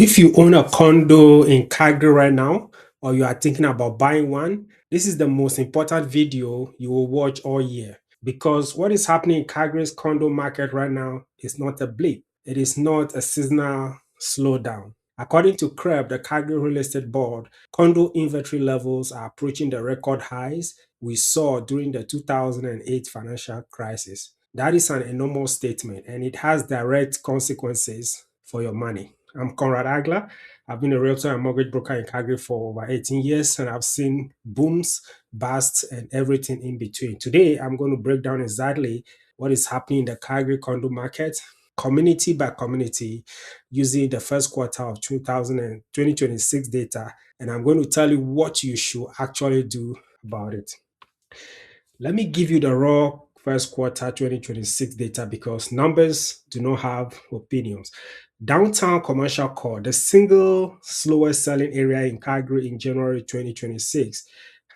If you own a condo in Calgary right now, or you are thinking about buying one, this is the most important video you will watch all year because what is happening in Calgary's condo market right now is not a blip. It is not a seasonal slowdown. According to CREB, the Calgary Real Estate Board, condo inventory levels are approaching the record highs we saw during the 2008 financial crisis. That is an enormous statement and it has direct consequences for your money. I'm Conrad Aglah. I've been a realtor and mortgage broker in Calgary for over 18 years and I've seen booms, busts, and everything in between. Today, I'm going to break down exactly what is happening in the Calgary condo market, community by community, using the first quarter of 2026 data. And I'm going to tell you what you should actually do about it. Let me give you the raw first quarter 2026 data because numbers do not have opinions. Downtown commercial core, the single slowest selling area in Calgary in January 2026.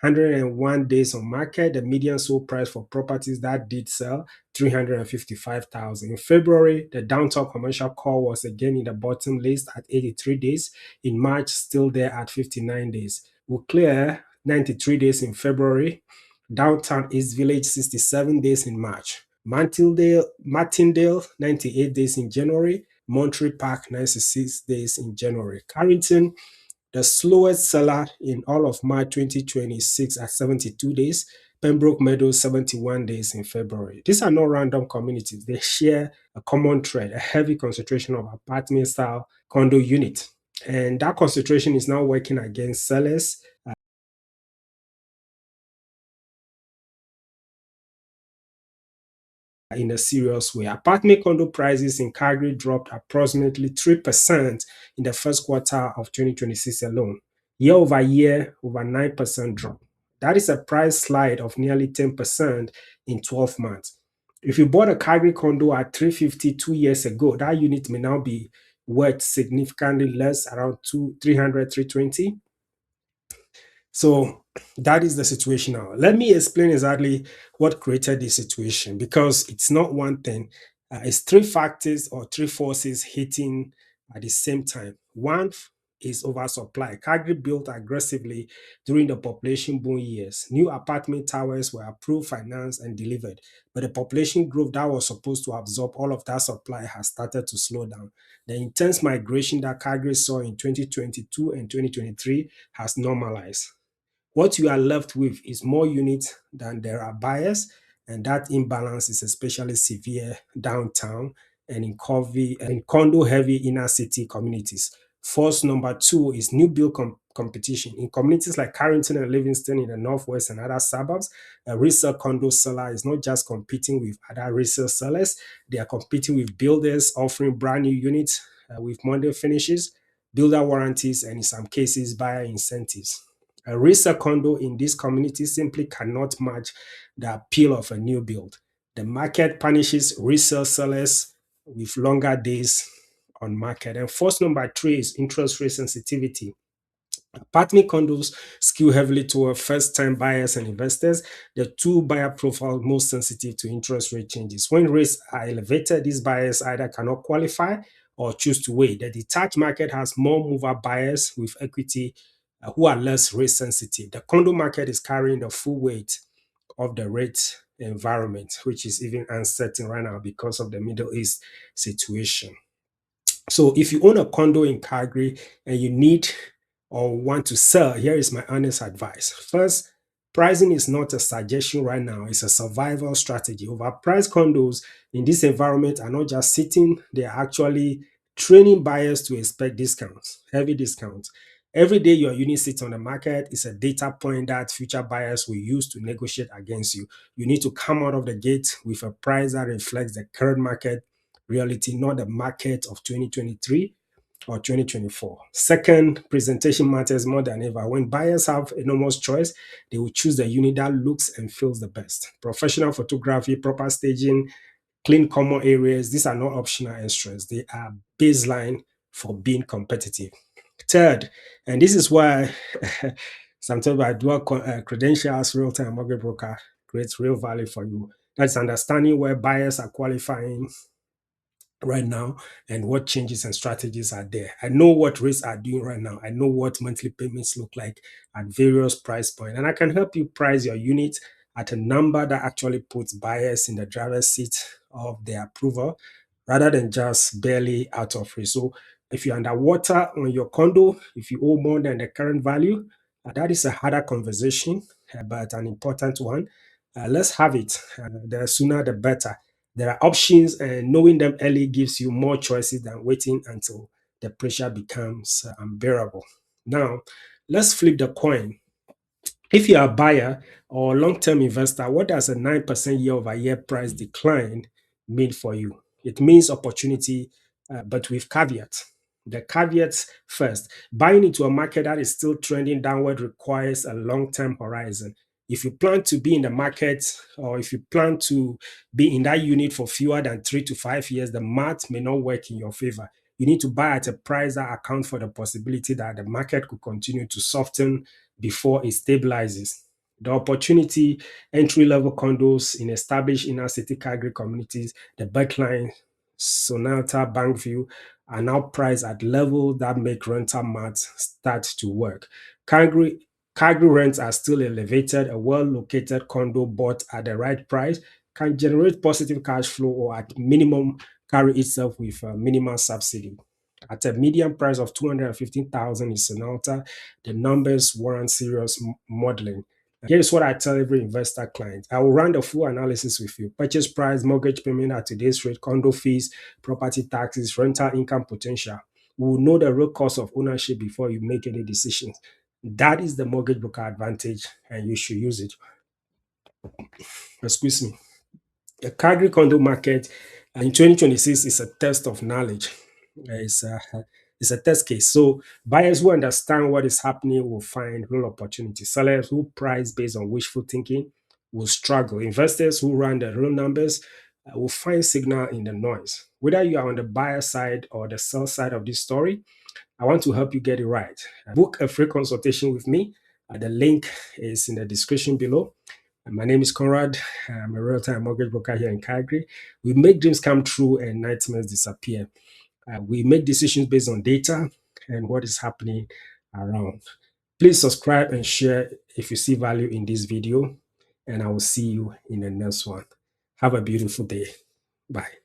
101 days on market, the median sold price for properties that did sell 355,000. In February, the downtown commercial core was again in the bottom list at 83 days. In March, still there at 59 days. We clear 93 days in February. Downtown East Village 67 days in March. Martindale 98 days in January. Monterey Park 96 days in January. Carrington, the slowest seller in all of March 2026 at 72 days. Pembroke Meadows 71 days in February. These are not random communities. They share a common thread, a heavy concentration of apartment style condo units. And that concentration is now working against sellers in a serious way. Apartment condo prices in Calgary dropped approximately 3% in the first quarter of 2026 alone. Year over year, over 9% drop. That is a price slide of nearly 10% in 12 months. If you bought a Calgary condo at 350 2 years ago, that unit may now be worth significantly less, around 300, 320. So that is the situation now. Let me explain exactly what created this situation because it's not one thing. It's three factors or three forces hitting at the same time. Is oversupply. Calgary built aggressively during the population boom years. New apartment towers were approved, financed, and delivered. But the population growth that was supposed to absorb all of that supply has started to slow down. The intense migration that Calgary saw in 2022 and 2023 has normalized. What you are left with is more units than there are buyers, and that imbalance is especially severe downtown and in condo heavy inner city communities. Force number two is new build competition. In communities like Carrington and Livingston in the northwest and other suburbs, a resale condo seller is not just competing with other resale sellers, they are competing with builders offering brand new units with modern finishes, builder warranties, and in some cases, buyer incentives. A resale condo in this community simply cannot match the appeal of a new build. The market punishes resale sellers with longer days on market. And force number three is interest rate sensitivity. Apartment condos skew heavily toward first-time buyers and investors, the two buyer profiles most sensitive to interest rate changes. When rates are elevated, these buyers either cannot qualify or choose to wait. The detached market has more mover buyers with equity who are less rate sensitive. The condo market is carrying the full weight of the rate environment, which is even uncertain right now because of the Middle East situation. So if you own a condo in Calgary and you need or want to sell, here is my honest advice. First, pricing is not a suggestion right now, it's a survival strategy. Overpriced condos in this environment are not just sitting, they are actually training buyers to expect discounts, heavy discounts. Every day your unit sits on the market is a data point that future buyers will use to negotiate against you. You need to come out of the gate with a price that reflects the current market reality, not the market of 2023 or 2024. Second, presentation matters more than ever. When buyers have enormous choice, they will choose the unit that looks and feels the best. Professional photography, proper staging, clean common areas, these are not optional extras. They are baseline for being competitive. Third, and this is why sometimes I do credentials, real-time mortgage broker creates real value for you. That's understanding where buyers are qualifying right now and what changes and strategies are there. I know what rates are doing right now. I know what monthly payments look like at various price points, and I can help you price your unit at a number that actually puts buyers in the driver's seat of their approval rather than just barely out of reach. So if you're underwater on your condo, if you owe more than the current value, that is a harder conversation, but an important one. Let's have it. The sooner the better. There are options, and knowing them early gives you more choices than waiting until the pressure becomes unbearable. Now, let's flip the coin. If you're a buyer or long-term investor, what does a 9% year-over-year price decline mean for you? It means opportunity, but with caveats. The caveats first, buying into a market that is still trending downward requires a long-term horizon. If you plan to be in the market or if you plan to be in that unit for fewer than 3 to 5 years, the math may not work in your favor. You need to buy at a price that accounts for the possibility that the market could continue to soften before it stabilizes. The opportunity, entry level condos in established inner city Calgary communities, the Backline, Sonata, Bankview are now priced at levels that make rental math start to work. Calgary, Calgary rents are still elevated. A well located condo bought at the right price can generate positive cash flow or at minimum carry itself with a minimal subsidy. At a median price of 215,000 in Sonata, the numbers warrant serious modeling. Here's what I tell every investor client. I will run the full analysis with you. Purchase price, mortgage payment at today's rate, condo fees, property taxes, rental income potential. We will know the real cost of ownership before you make any decisions. That is the mortgage broker advantage, and you should use it. Excuse me. The Calgary condo market in 2026 is a test of knowledge. It's a, it's a test case. So buyers who understand what is happening will find real opportunity. Sellers who price based on wishful thinking will struggle. Investors who run the real numbers will find signal in the noise. Whether you are on the buyer side or the sell side of this story, I want to help you get it right. Book a free consultation with me. The link is in the description below. My name is Conrad. I'm a real-time mortgage broker here in Calgary. We make dreams come true and nightmares disappear. We make decisions based on data and what is happening around. Please subscribe and share if you see value in this video, and I will see you in the next one. Have a beautiful day. Bye.